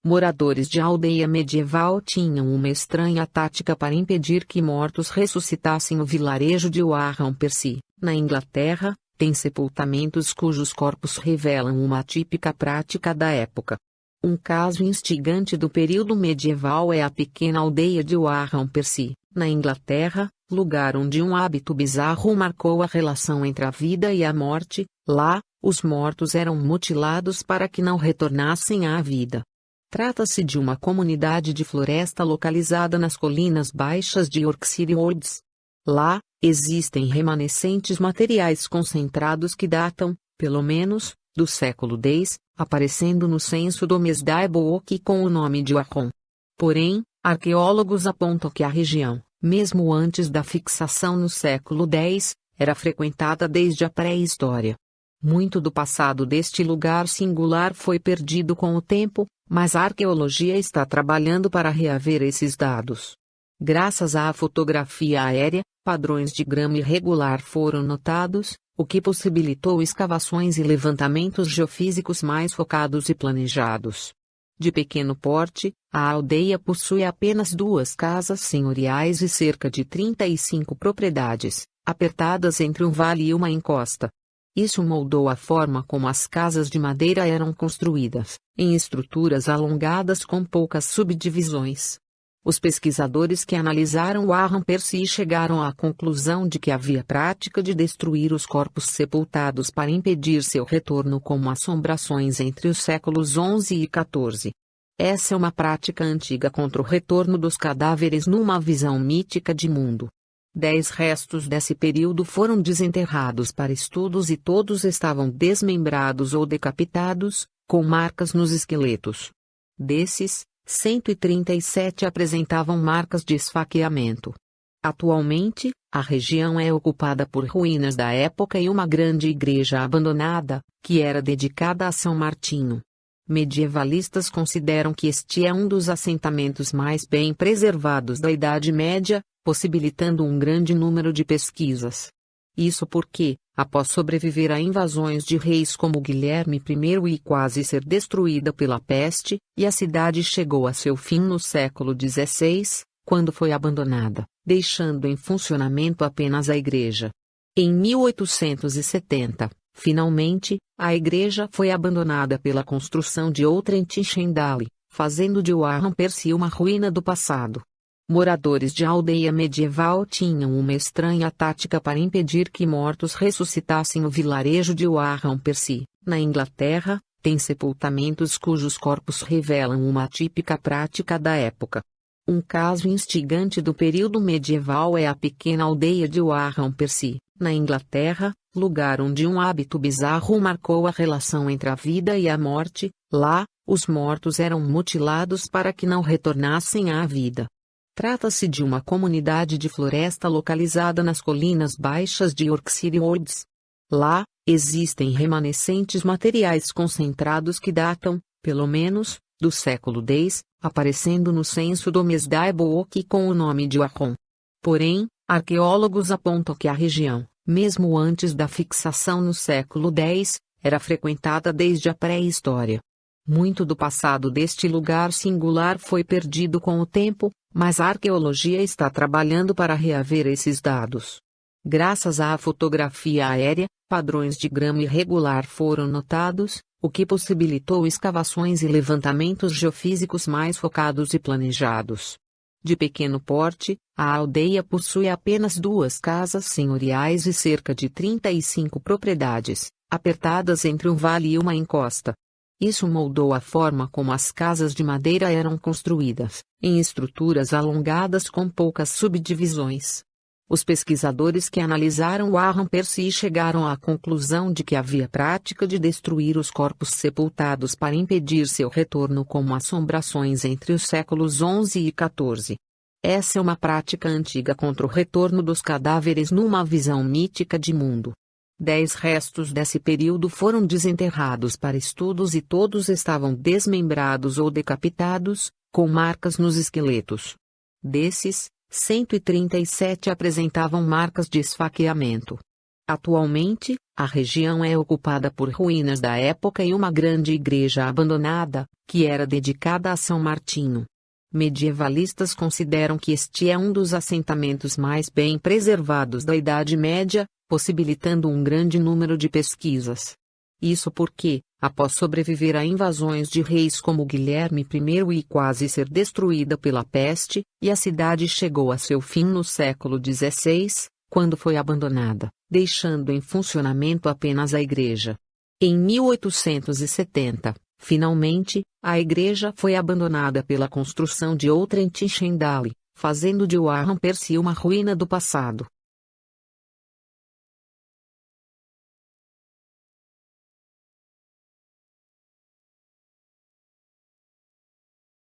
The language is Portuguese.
Moradores de aldeia medieval tinham uma estranha tática para impedir que mortos ressuscitassem. O vilarejo de Warren-Percy, na Inglaterra, tem sepultamentos cujos corpos revelam uma típica prática da época. Um caso instigante do período medieval é a pequena aldeia de Warren-Percy, na Inglaterra, lugar onde um hábito bizarro marcou a relação entre a vida e a morte. Lá, os mortos eram mutilados para que não retornassem à vida. Trata-se de uma comunidade de floresta localizada nas colinas baixas de Yorkshire Wolds. Lá, existem remanescentes materiais concentrados que datam, pelo menos, do século X, aparecendo no censo do Domesday Book com o nome de Warren. Porém, arqueólogos apontam que a região, mesmo antes da fixação no século X, era frequentada desde a pré-história. Muito do passado deste lugar singular foi perdido com o tempo, mas a arqueologia está trabalhando para reaver esses dados. Graças à fotografia aérea, padrões de grama irregular foram notados, o que possibilitou escavações e levantamentos geofísicos mais focados e planejados. De pequeno porte, a aldeia possui apenas 2 casas senhoriais e cerca de 35 propriedades, apertadas entre um vale e uma encosta. Isso moldou a forma como as casas de madeira eram construídas, em estruturas alongadas com poucas subdivisões. Os pesquisadores que analisaram Warren-Percy chegaram à conclusão de que havia prática de destruir os corpos sepultados para impedir seu retorno como assombrações entre os séculos XI e XIV. Essa é uma prática antiga contra o retorno dos cadáveres numa visão mítica de mundo. 10 restos desse período foram desenterrados para estudos e todos estavam desmembrados ou decapitados, com marcas nos esqueletos. Desses, 137 apresentavam marcas de esfaqueamento. Atualmente, a região é ocupada por ruínas da época e uma grande igreja abandonada, que era dedicada a São Martinho. Medievalistas consideram que este é um dos assentamentos mais bem preservados da Idade Média, possibilitando um grande número de pesquisas. Isso porque, após sobreviver a invasões de reis como Guilherme I e quase ser destruída pela peste, e a cidade chegou a seu fim no século XVI, quando foi abandonada, deixando em funcionamento apenas a igreja. Em 1870, finalmente, a igreja foi abandonada pela construção de outra em Tinchendale, fazendo de Warren-Percy uma ruína do passado. Moradores de aldeia medieval tinham uma estranha tática para impedir que mortos ressuscitassem. O vilarejo de Warren-Percy, na Inglaterra, tem sepultamentos cujos corpos revelam uma típica prática da época. Um caso instigante do período medieval é a pequena aldeia de Warren-Percy, na Inglaterra, lugar onde um hábito bizarro marcou a relação entre a vida e a morte. Lá, os mortos eram mutilados para que não retornassem à vida. Trata-se de uma comunidade de floresta localizada nas colinas baixas de Yorkshire Wolds. Lá, existem remanescentes materiais concentrados que datam, pelo menos, do século X, aparecendo no censo do Domesday Book com o nome de Warren. Porém, arqueólogos apontam que a região, mesmo antes da fixação no século X, era frequentada desde a pré-história. Muito do passado deste lugar singular foi perdido com o tempo, mas a arqueologia está trabalhando para reaver esses dados. Graças à fotografia aérea, padrões de grama irregular foram notados, o que possibilitou escavações e levantamentos geofísicos mais focados e planejados. De pequeno porte, a aldeia possui apenas 2 casas senhoriais e cerca de 35 propriedades, apertadas entre um vale e uma encosta. Isso moldou a forma como as casas de madeira eram construídas, em estruturas alongadas com poucas subdivisões. Os pesquisadores que analisaram Warren-Percy chegaram à conclusão de que havia prática de destruir os corpos sepultados para impedir seu retorno como assombrações entre os séculos XI e XIV. Essa é uma prática antiga contra o retorno dos cadáveres numa visão mítica de mundo. 10 restos desse período foram desenterrados para estudos e todos estavam desmembrados ou decapitados, com marcas nos esqueletos. Desses, 137 apresentavam marcas de esfaqueamento. Atualmente, a região é ocupada por ruínas da época e uma grande igreja abandonada, que era dedicada a São Martinho. Medievalistas consideram que este é um dos assentamentos mais bem preservados da Idade Média, possibilitando um grande número de pesquisas. Isso porque, após sobreviver a invasões de reis como Guilherme I e quase ser destruída pela peste, e a cidade chegou a seu fim no século XVI, quando foi abandonada, deixando em funcionamento apenas a igreja. Em 1870, finalmente, a igreja foi abandonada pela construção de outra em Tinchendale, fazendo de Warren Percy uma ruína do passado.